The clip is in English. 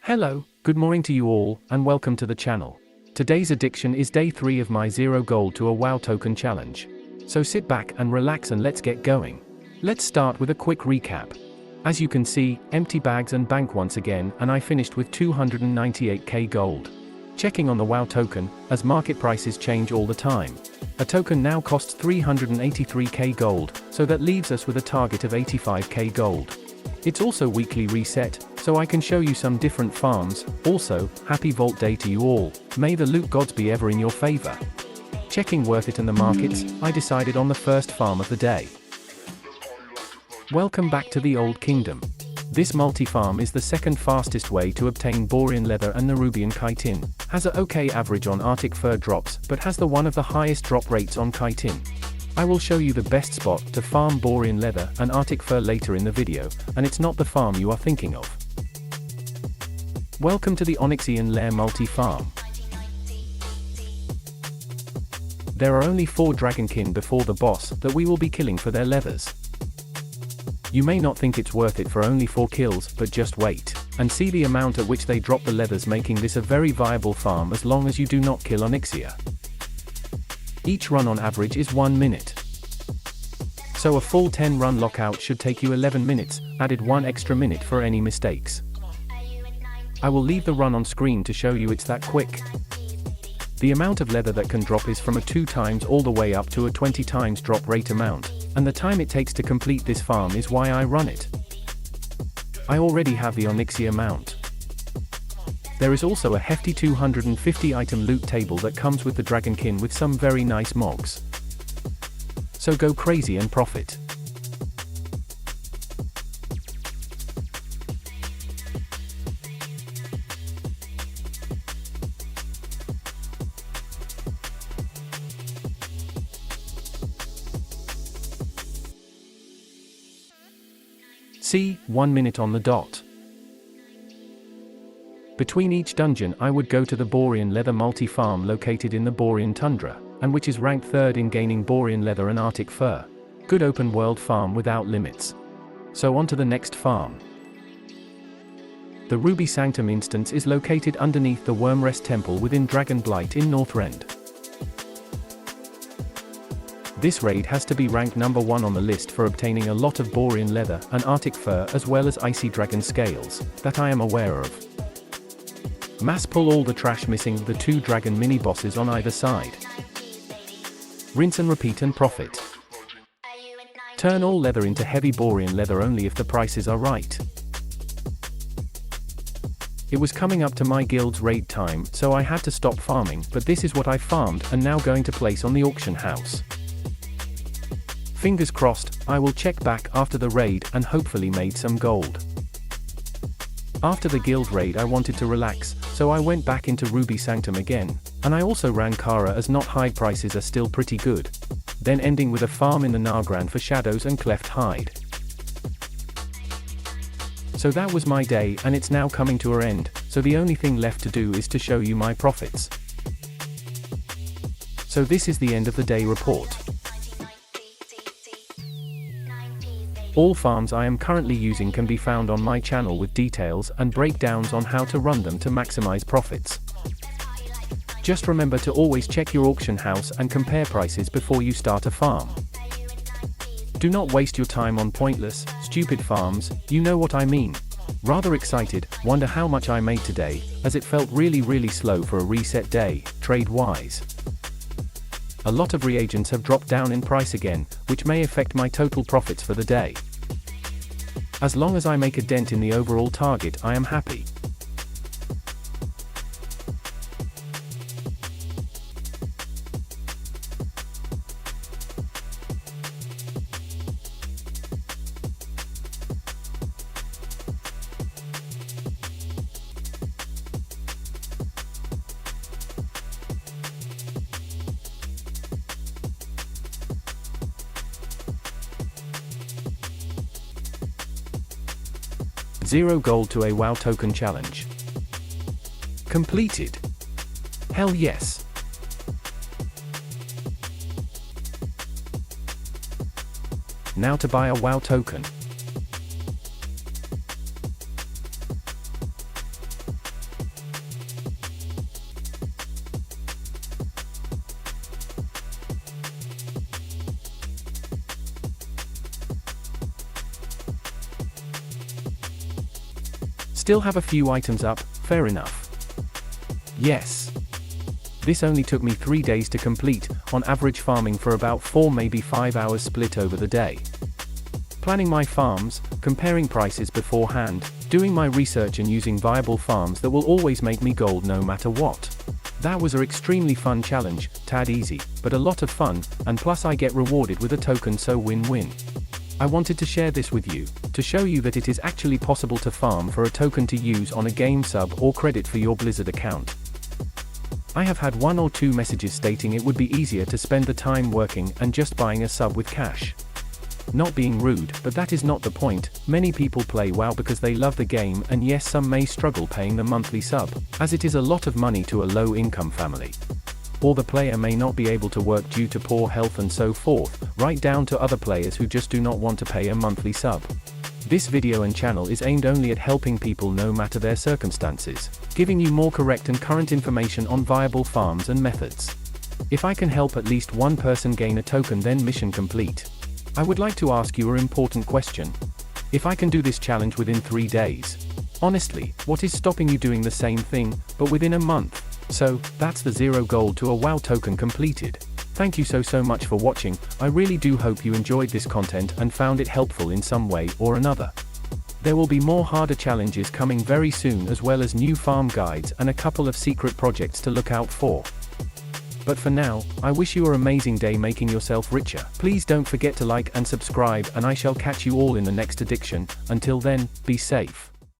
Hello, good morning to you all, and welcome to the channel. Today's addiction is day 3 of my 0 gold to a WoW token challenge. So sit back and relax and let's get going. Let's start with a quick recap. As you can see, empty bags and bank once again, and I finished with 298k gold. Checking on the WoW token, as market prices change all the time. A token now costs 383k gold, so that leaves us with a target of 85k gold. It's also weekly reset, so I can show you some different farms. Also, happy Vault Day to you all, may the loot gods be ever in your favor. Checking worth it in the markets, I decided on the first farm of the day. Welcome back to the Old Kingdom. This multi-farm is the second fastest way to obtain Borean leather and Nerubian chitin, has a okay average on Arctic fur drops but has one of the highest drop rates on chitin. I will show you the best spot to farm Borean leather and Arctic fur later in the video, and it's not the farm you are thinking of. Welcome to the Onyxian Lair multi-farm. There are only 4 dragonkin before the boss that we will be killing for their leathers. You may not think it's worth it for only 4 kills, but just wait, and see the amount at which they drop the leathers, making this a very viable farm as long as you do not kill Onyxia. Each run on average is 1 minute. So a full 10 run lockout should take you 11 minutes, added 1 extra minute for any mistakes. I will leave the run on screen to show you it's that quick. The amount of leather that can drop is from a 2 times all the way up to a 20 times drop rate amount, and the time it takes to complete this farm is why I run it. I already have the Onyxia mount. There is also a hefty 250 item loot table that comes with the dragonkin with some very nice mogs. So go crazy and profit. See, 1 minute on the dot. Between each dungeon I would go to the Borean leather multi-farm located in the Borean tundra, and which is ranked 3rd in gaining Borean leather and Arctic fur. Good open world farm without limits. So on to the next farm. The Ruby Sanctum instance is located underneath the Wormrest Temple within Dragonblight in Northrend. This raid has to be ranked number 1 on the list for obtaining a lot of Borean leather and Arctic fur as well as icy dragon scales, that I am aware of. Mass pull all the trash, missing the 2 dragon mini-bosses on either side. Rinse and repeat and profit. Turn all leather into heavy Borean leather only if the prices are right. It was coming up to my guild's raid time, so I had to stop farming, but this is what I farmed and now going to place on the auction house. Fingers crossed, I will check back after the raid and hopefully made some gold. After the guild raid I wanted to relax, so I went back into Ruby Sanctum again, and I also ran Kara as not hide prices are still pretty good. Then ending with a farm in the Nargran for shadows and cleft hide. So that was my day, and it's now coming to an end, so the only thing left to do is to show you my profits. So this is the end of the day report. All farms I am currently using can be found on my channel with details and breakdowns on how to run them to maximize profits. Just remember to always check your auction house and compare prices before you start a farm. Do not waste your time on pointless, stupid farms, you know what I mean. Rather excited, wonder how much I made today, as it felt really slow for a reset day, trade-wise. A lot of reagents have dropped down in price again, which may affect my total profits for the day. As long as I make a dent in the overall target, I am happy. Zero gold to a WoW token challenge. Completed. Hell yes. Now to buy a WoW token. Still have a few items up, fair enough. Yes. This only took me 3 days to complete, on average farming for about 4 maybe 5 hours split over the day. Planning my farms, comparing prices beforehand, doing my research and using viable farms that will always make me gold no matter what. That was an extremely fun challenge, tad easy, but a lot of fun, and plus I get rewarded with a token, so win-win. I wanted to share this with you, to show you that it is actually possible to farm for a token to use on a game sub or credit for your Blizzard account. I have had 1 or 2 messages stating it would be easier to spend the time working and just buying a sub with cash. Not being rude, but that is not the point. Many people play WoW because they love the game, and yes, some may struggle paying the monthly sub, as it is a lot of money to a low-income family. Or the player may not be able to work due to poor health and so forth, right down to other players who just do not want to pay a monthly sub. This video and channel is aimed only at helping people no matter their circumstances, giving you more correct and current information on viable farms and methods. If I can help at least one person gain a token, then mission complete. I would like to ask you an important question. If I can do this challenge within 3 days, honestly, what is stopping you doing the same thing, but within a month? So, that's the 0 gold to a WoW token completed. Thank you so much for watching. I really do hope you enjoyed this content and found it helpful in some way or another. There will be more harder challenges coming very soon, as well as new farm guides and a couple of secret projects to look out for. But for now, I wish you an amazing day making yourself richer. Please don't forget to like and subscribe, and I shall catch you all in the next edition. Until then, be safe.